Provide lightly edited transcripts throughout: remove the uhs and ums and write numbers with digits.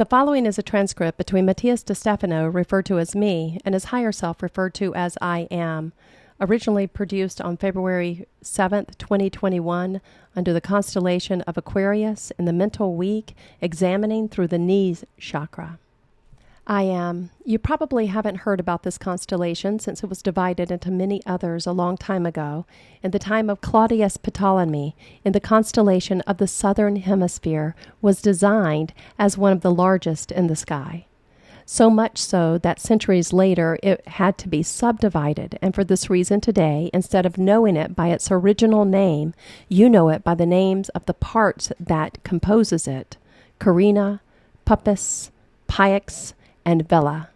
The following is a transcript between Matías De Stefano, referred to as me, and his higher self, referred to as I am, originally produced on February 7th, 2021, under the constellation of Aquarius in the mental week, examining through the knees chakra. I am. You probably haven't heard about this constellation since it was divided into many others a long time ago, in the time of Claudius Ptolemy, in the constellation of the southern hemisphere, was designed as one of the largest in the sky. So much so that centuries later it had to be subdivided, and for this reason today, instead of knowing it by its original name, you know it by the names of the parts that composes it: Carina, Puppis, Pix, and Vela.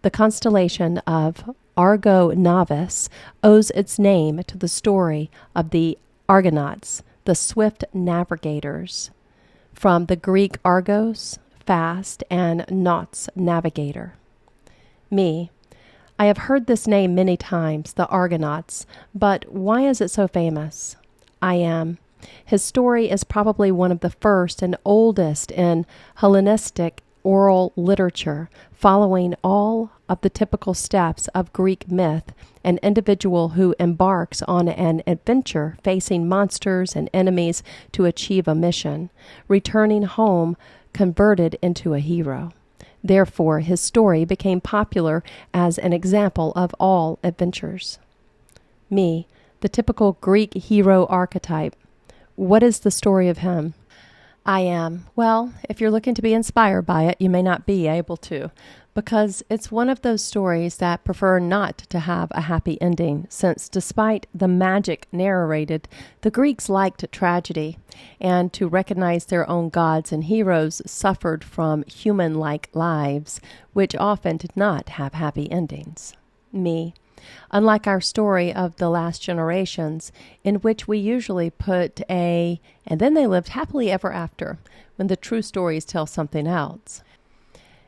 The constellation of ARGO NAVIS owes its name to the story of the Argonauts, the swift navigators, from the Greek Argos, fast, and nauts, navigator. Me. I have heard this name many times, the Argonauts, but why is it so famous? I am. His story is probably one of the first and oldest in Hellenistic oral literature, following all of the typical steps of Greek myth, an individual who embarks on an adventure facing monsters and enemies to achieve a mission, returning home converted into a hero. Therefore, his story became popular as an example of all adventures. Me, the typical Greek hero archetype. What is the story of him? I am. Well, if you're looking to be inspired by it, you may not be able to, because it's one of those stories that prefer not to have a happy ending, since despite the magic narrated, the Greeks liked tragedy, and to recognize their own gods and heroes suffered from human-like lives, which often did not have happy endings. Me. Unlike our story of the last generations, in which we usually put and then they lived happily ever after, when the true stories tell something else.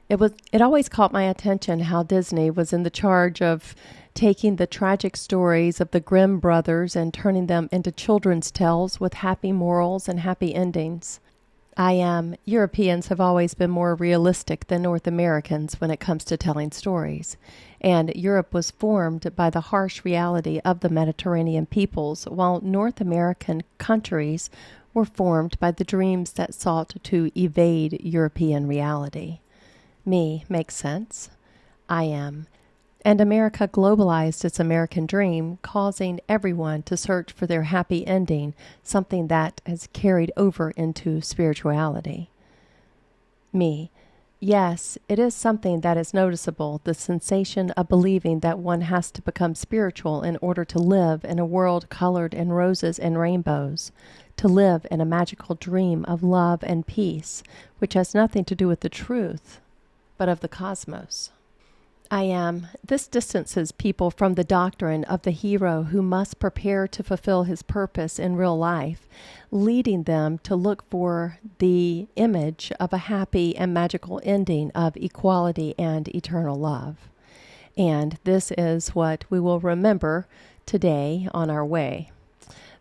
It always caught my attention how Disney was in the charge of taking the tragic stories of the Grimm brothers and turning them into children's tales with happy morals and happy endings. Europeans have always been more realistic than North Americans when it comes to telling stories, and Europe was formed by the harsh reality of the Mediterranean peoples, while North American countries were formed by the dreams that sought to evade European reality. Me makes sense. I am. And America globalized its American dream, causing everyone to search for their happy ending, something that has carried over into spirituality. Me. Yes, it is something that is noticeable, the sensation of believing that one has to become spiritual in order to live in a world colored in roses and rainbows, to live in a magical dream of love and peace, which has nothing to do with the truth, but of the cosmos. I am. This distances people from the doctrine of the hero who must prepare to fulfill his purpose in real life, leading them to look for the image of a happy and magical ending of equality and eternal love. And this is what we will remember today on our way.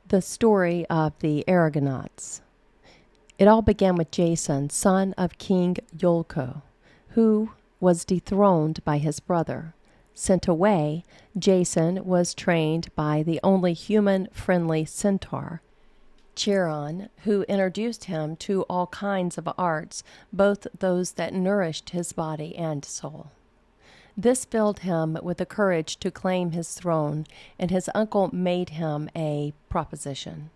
The story of the Argonauts. It all began with Jason, son of King Yolko, who was dethroned by his brother. Sent away, Jason was trained by the only human-friendly centaur, Chiron, who introduced him to all kinds of arts, both those that nourished his body and soul. This filled him with the courage to claim his throne, and his uncle made him a proposition.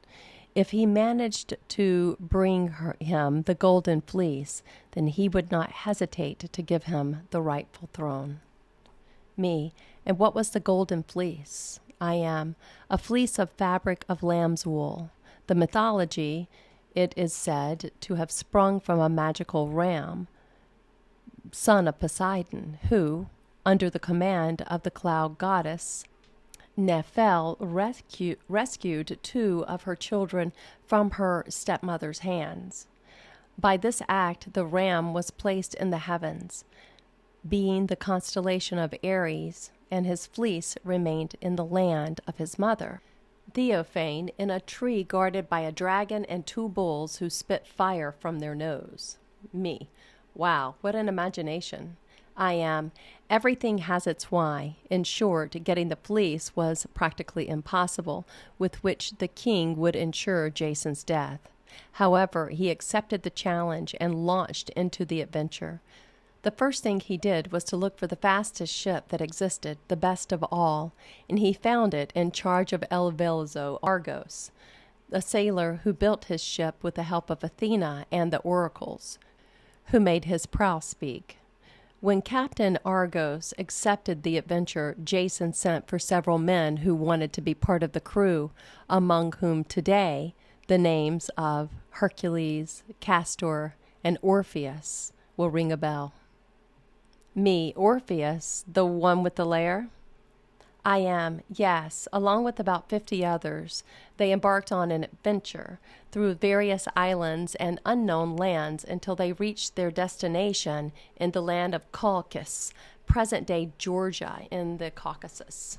If he managed to bring him the golden fleece, then he would not hesitate to give him the rightful throne. Me. And what was the golden fleece? I am. A fleece of fabric of lamb's wool. The mythology, it is said to have sprung from a magical ram, son of Poseidon, who, under the command of the cloud goddess Nephel, rescued two of her children from her stepmother's hands. By this act, the ram was placed in the heavens, being the constellation of Aries, and his fleece remained in the land of his mother, Theophane, in a tree guarded by a dragon and two bulls who spit fire from their nose. Me. Wow, what an imagination. I am. Everything has its why. In short, getting the fleece was practically impossible, with which the king would ensure Jason's death. However, he accepted the challenge and launched into the adventure. The first thing he did was to look for the fastest ship that existed, the best of all, and he found it in charge of El Velzo Argos, a sailor who built his ship with the help of Athena and the oracles, who made his prow speak. When Captain Argos accepted the adventure, Jason sent for several men who wanted to be part of the crew, among whom today the names of Hercules, Castor, and Orpheus will ring a bell. Me, Orpheus, the one with the lair? I am, yes, along with about 50 others. They embarked on an adventure through various islands and unknown lands until they reached their destination in the land of Caucasus, present-day Georgia in the Caucasus.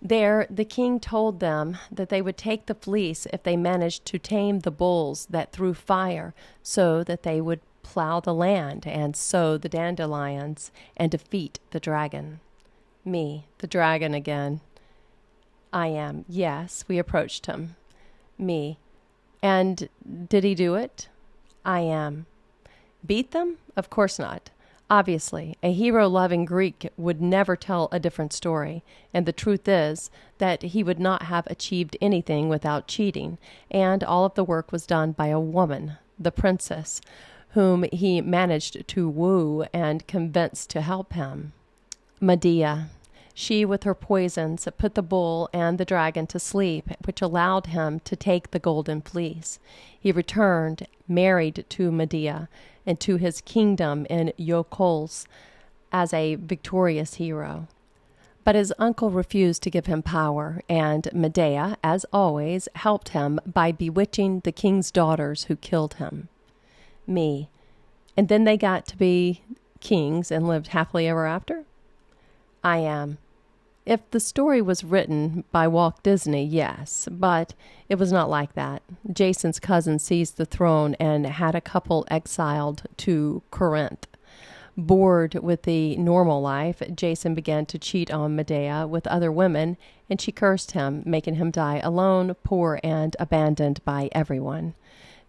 There, the king told them that they would take the fleece if they managed to tame the bulls that threw fire, so that they would plow the land and sow the dandelions and defeat the dragon. Me, the dragon again. I am, yes, we approached him. Me, and did he do it? I am. Beat them? Of course not. Obviously, a hero-loving Greek would never tell a different story, and the truth is that he would not have achieved anything without cheating, and all of the work was done by a woman, the princess, whom he managed to woo and convince to help him. Medea. She, with her poisons, put the bull and the dragon to sleep, which allowed him to take the golden fleece. He returned, married to Medea, and to his kingdom in Iolcos as a victorious hero. But his uncle refused to give him power, and Medea, as always, helped him by bewitching the king's daughters who killed him. Me. And then they got to be kings and lived happily ever after? I am. If the story was written by Walt Disney, yes, but it was not like that. Jason's cousin seized the throne and had a couple exiled to Corinth. Bored with the normal life, Jason began to cheat on Medea with other women, and she cursed him, making him die alone, poor, and abandoned by everyone.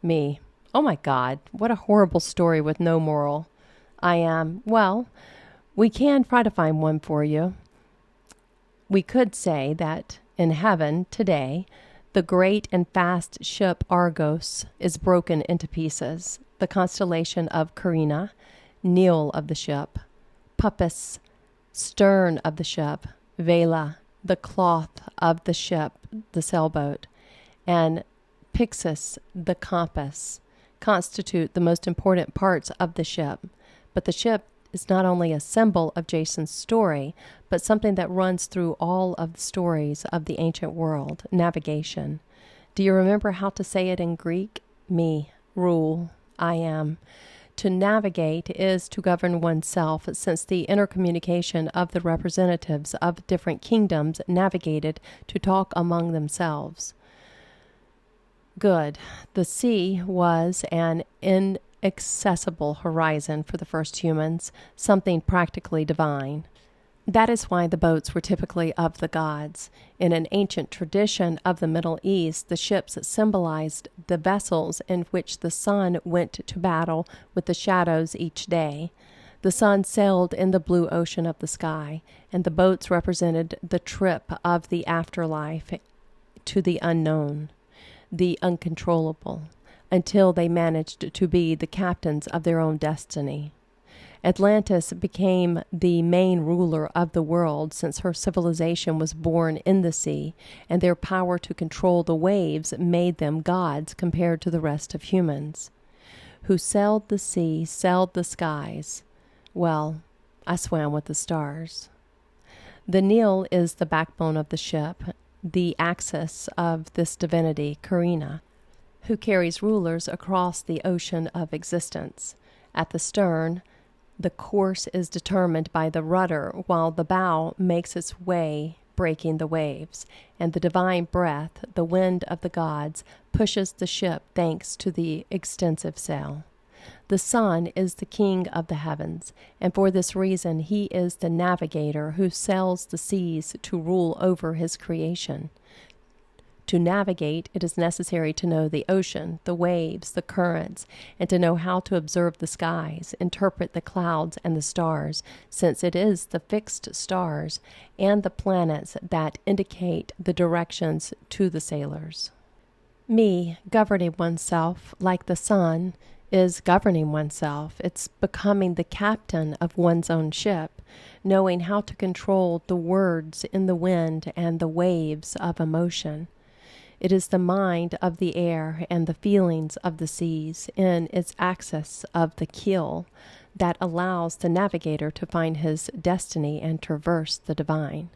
Me. Oh my God, what a horrible story with no moral. I am. Well, we can try to find one for you. We could say that in heaven today, the great and fast ship Argos is broken into pieces. The constellation of Carina, keel of the ship, Puppis, stern of the ship, Vela, the cloth of the ship, the sailboat, and Pyxis, the compass, constitute the most important parts of the ship. But the ship is not only a symbol of Jason's story, but something that runs through all of the stories of the ancient world, navigation. Do you remember how to say it in Greek? Me, rule, I am. To navigate is to govern oneself, since the intercommunication of the representatives of different kingdoms navigated to talk among themselves. Good. The sea was an inaccessible horizon for the first humans, something practically divine. That is why the boats were typically of the gods. In an ancient tradition of the Middle East, the ships symbolized the vessels in which the sun went to battle with the shadows each day. The sun sailed in the blue ocean of the sky, and the boats represented the trip of the afterlife to the unknown, the uncontrollable, until they managed to be the captains of their own destiny. Atlantis became the main ruler of the world since her civilization was born in the sea, and their power to control the waves made them gods compared to the rest of humans. Who sailed the sea, sailed the skies. Well, I swam with the stars. The Nile is the backbone of the ship, the axis of this divinity, Carina, who carries rulers across the ocean of existence. At the stern, the course is determined by the rudder, while the bow makes its way, breaking the waves, and the divine breath, the wind of the gods, pushes the ship thanks to the extensive sail. The sun is the king of the heavens, and for this reason he is the navigator who sails the seas to rule over his creation. To navigate, it is necessary to know the ocean, the waves, the currents, and to know how to observe the skies, interpret the clouds and the stars, since it is the fixed stars and the planets that indicate the directions to the sailors. Me, governing oneself like the sun, is governing oneself. It's becoming the captain of one's own ship, knowing how to control the words in the wind and the waves of emotion. It is the mind of the air and the feelings of the seas in its axis of the keel that allows the navigator to find his destiny and traverse the divine.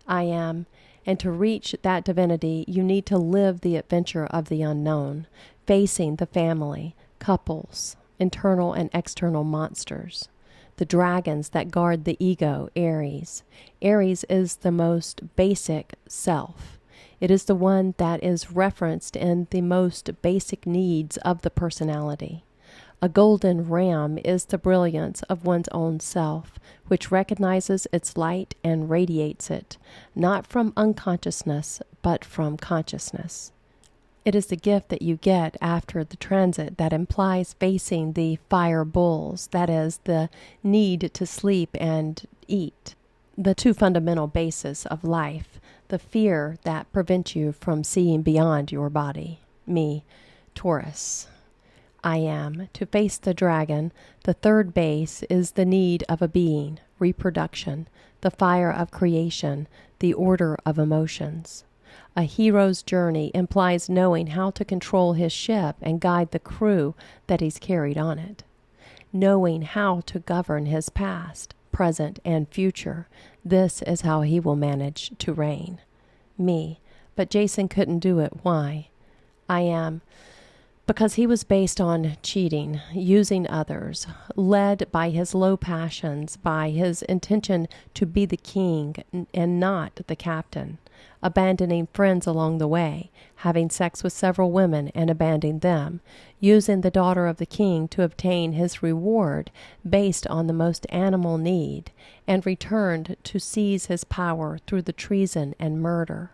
I am, and to reach that divinity, you need to live the adventure of the unknown, facing the family, couples, internal and external monsters, the dragons that guard the ego, Aries. Aries is the most basic self. It is the one that is referenced in the most basic needs of the personality. A golden ram is the brilliance of one's own self, which recognizes its light and radiates it, not from unconsciousness, but from consciousness. It is the gift that you get after the transit that implies facing the fire bulls, that is, the need to sleep and eat, the two fundamental bases of life, the fear that prevents you from seeing beyond your body. Me, Taurus. I am. To face the dragon, the third base is the need of a being, reproduction, the fire of creation, the order of emotions. A hero's journey implies knowing how to control his ship and guide the crew that he's carried on it. Knowing how to govern his past, present, and future. This is how he will manage to reign. Me. But Jason couldn't do it. Why? I am. Because he was based on cheating, using others, led by his low passions, by his intention to be the king and not the captain, abandoning friends along the way, having sex with several women and abandoning them, using the daughter of the king to obtain his reward based on the most animal need, and returned to seize his power through the treason and murder.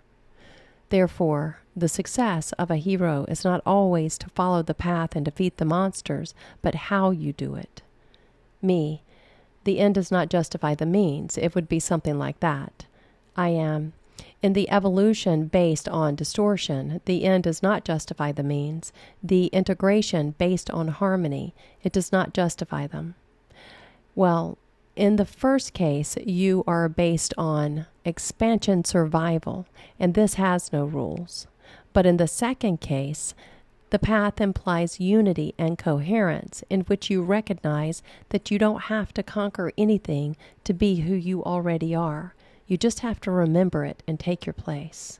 Therefore, the success of a hero is not always to follow the path and defeat the monsters, but how you do it. Me. The end does not justify the means. It would be something like that. I am. In the evolution based on distortion, the end does not justify the means. The integration based on harmony, it does not justify them. Well, in the first case, you are based on expansion survival, and this has no rules. But in the second case, the path implies unity and coherence, in which you recognize that you don't have to conquer anything to be who you already are. You just have to remember it and take your place.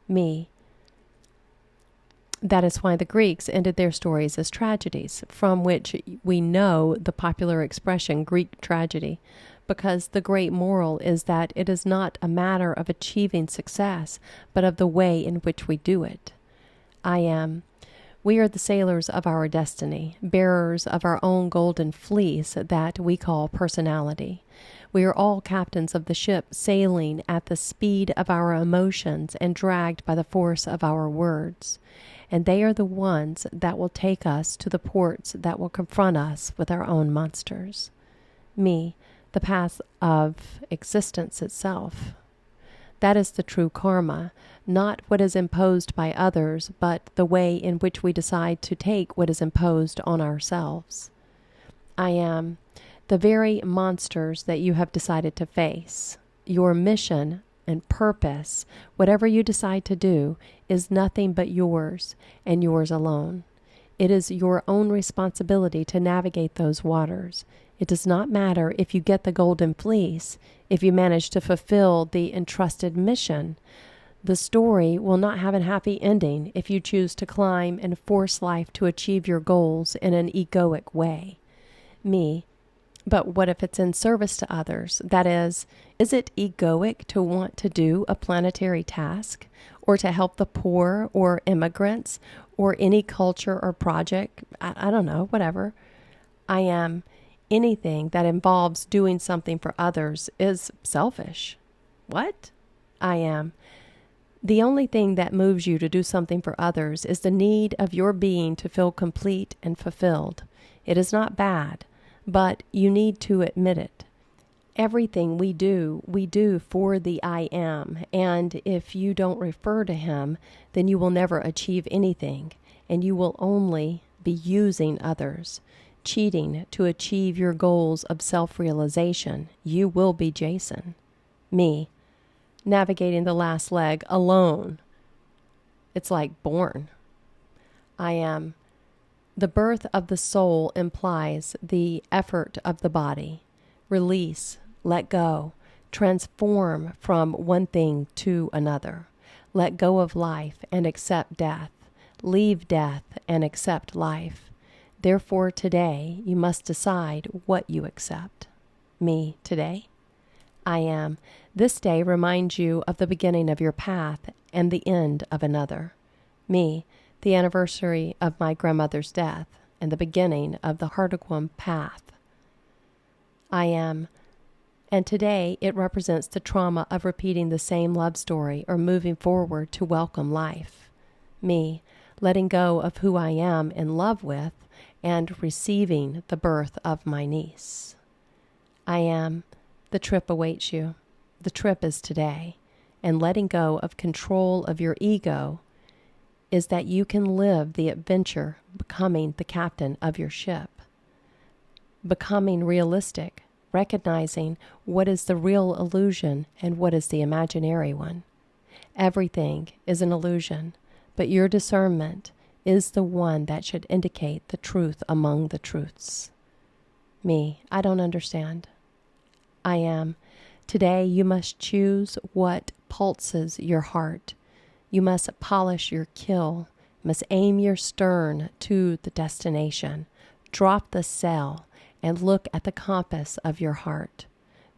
Me. That is why the Greeks ended their stories as tragedies, from which we know the popular expression Greek tragedy, because the great moral is that it is not a matter of achieving success, but of the way in which we do it. I am. We are the sailors of our destiny, bearers of our own golden fleece that we call personality. We are all captains of the ship, sailing at the speed of our emotions and dragged by the force of our words. And they are the ones that will take us to the ports that will confront us with our own monsters. Me, the path of existence itself. That is the true karma, not what is imposed by others, but the way in which we decide to take what is imposed on ourselves. I am the very monsters that you have decided to face. Your mission and purpose, whatever you decide to do, is nothing but yours and yours alone. It is your own responsibility to navigate those waters. It does not matter if you get the golden fleece, if you manage to fulfill the entrusted mission. The story will not have a happy ending if you choose to climb and force life to achieve your goals in an egoic way. Me. But what if it's in service to others? That is it egoic to want to do a planetary task, or to help the poor or immigrants or any culture or project? I don't know, whatever. I am. Anything that involves doing something for others is selfish. What? I am. The only thing that moves you to do something for others is the need of your being to feel complete and fulfilled. It is not bad, but you need to admit it. Everything we do for the I am, and if you don't refer to him, then you will never achieve anything, and you will only be using others, cheating to achieve your goals of self-realization. You will be Jason. Me, navigating the last leg alone. It's like born. I am. The birth of the soul implies the effort of the body. Release, let go, transform from one thing to another. Let go of life and accept death. Leave death and accept life. Therefore, today, you must decide what you accept. Me, today? I am. This day reminds you of the beginning of your path and the end of another. Me, the anniversary of my grandmother's death and the beginning of the Hardequam path. I am. And today it represents the trauma of repeating the same love story or moving forward to welcome life. Me, letting go of who I am in love with and receiving the birth of my niece. I am. The trip awaits you. The trip is today. And letting go of control of your ego is that you can live the adventure becoming the captain of your ship. Becoming realistic, recognizing what is the real illusion and what is the imaginary one. Everything is an illusion, but your discernment is the one that should indicate the truth among the truths. Me, I don't understand. I am. Today you must choose what pulses your heart. You must polish your kill, must aim your stern to the destination. Drop the sail and look at the compass of your heart.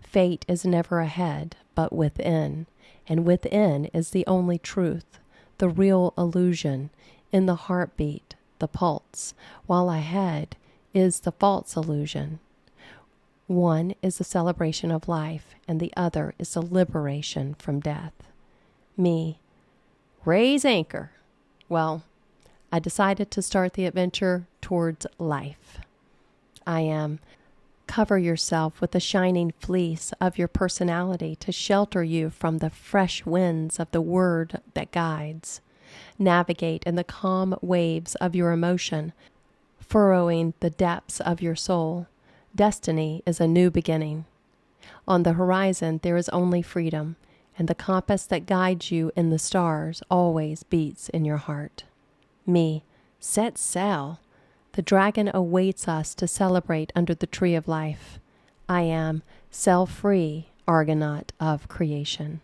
Fate is never ahead, but within, and within is the only truth, the real illusion, in the heartbeat, the pulse, while ahead is the false illusion. One is the celebration of life, and the other is the liberation from death. Me, raise anchor. Well, I decided to start the adventure towards life. I am. Cover yourself with the shining fleece of your personality to shelter you from the fresh winds of the word that guides. Navigate in the calm waves of your emotion, furrowing the depths of your soul. Destiny is a new beginning. On the horizon there is only freedom, and the compass that guides you in the stars always beats in your heart. Me, set sail. The dragon awaits us to celebrate under the tree of life. I am, sail free, Argonaut of creation.